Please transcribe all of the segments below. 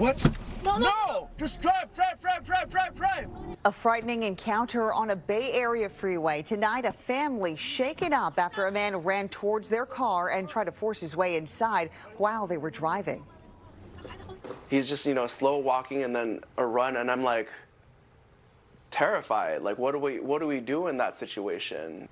What? No! Just drive! A frightening encounter on a Bay Area freeway. Tonight, a family shaken up after a man ran towards their car and tried to force his way inside while they were driving. He's just, slow walking and then a run, and I'm like terrified. Like, what do we do in that situation?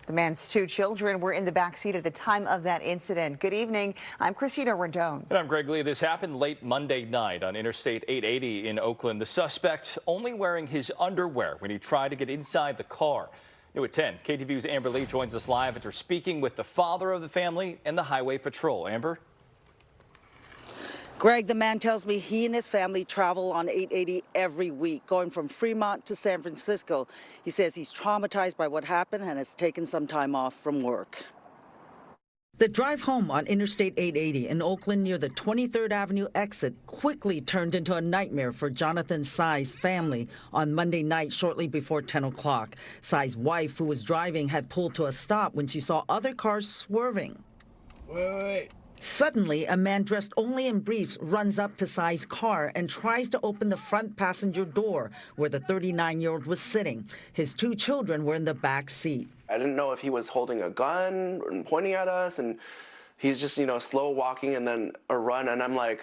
The man's two children were in the back seat at the time of that incident. Good evening. I'm Christina Rendon. And I'm Greg Lee. This happened late Monday night on Interstate 880 in Oakland. The suspect only wearing his underwear when he tried to get inside the car. New at 10, KTVU's Amber Lee joins us live after speaking with the father of the family and the highway patrol. Amber? Greg, the man tells me he and his family travel on 880 every week, going from Fremont to San Francisco. He says he's traumatized by what happened and has taken some time off from work. The drive home on Interstate 880 in Oakland near the 23rd Avenue exit quickly turned into a nightmare for Jonathan Tsai's family on Monday night shortly before 10 o'clock. Tsai's wife, who was driving, had pulled to a stop when she saw other cars swerving. Wait. Suddenly, a man dressed only in briefs runs up to Tsai's car and tries to open the front passenger door where the 39-year-old was sitting. His two children were in the back seat. I didn't know if he was holding a gun and pointing at us, and he's just, slow walking and then a run, and I'm like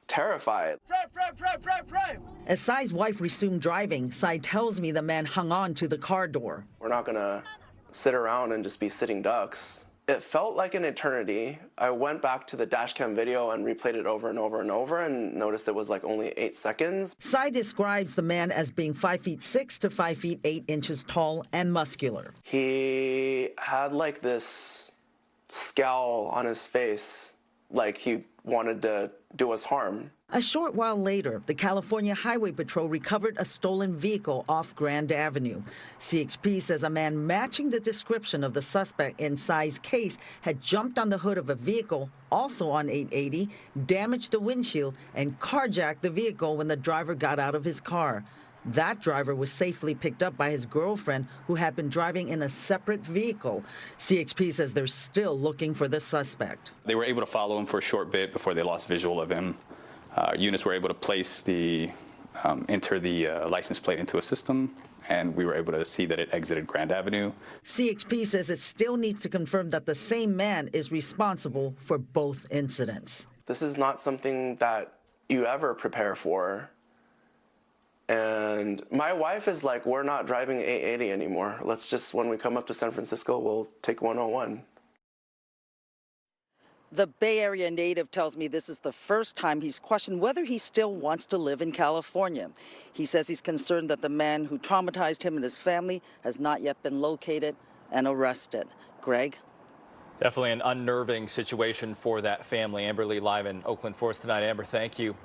terrified. Drive! As Tsai's wife resumed driving, Tsai tells me the man hung on to the car door. We're not gonna sit around and just be sitting ducks. It felt like an eternity. I went back to the Dashcam video and replayed it over and over and over and noticed it was like only 8 seconds. Tsai describes the man as being 5'6" to 5'8" tall and muscular. He had like this scowl on his face, like he wanted to do us harm. A short while later, the California Highway Patrol recovered a stolen vehicle off Grand Avenue. CHP says a man matching the description of the suspect in Tsai's case had jumped on the hood of a vehicle, also on 880, damaged the windshield, and carjacked the vehicle when the driver got out of his car. That driver was safely picked up by his girlfriend, who had been driving in a separate vehicle. CHP says they're still looking for the suspect. They were able to follow him for a short bit before they lost visual of him. Units were able to place enter the license plate into a system, and we were able to see that it exited Grand Avenue. CHP says it still needs to confirm that the same man is responsible for both incidents. This is not something that you ever prepare for. And my wife is like, we're not driving 880 anymore. Let's just, when we come up to San Francisco, we'll take 101. The Bay Area native tells me this is the first time he's questioned whether he still wants to live in California. He says he's concerned that the man who traumatized him and his family has not yet been located and arrested. Greg? Definitely an unnerving situation for that family. Amber Lee live in Oakland for us tonight. Amber, thank you.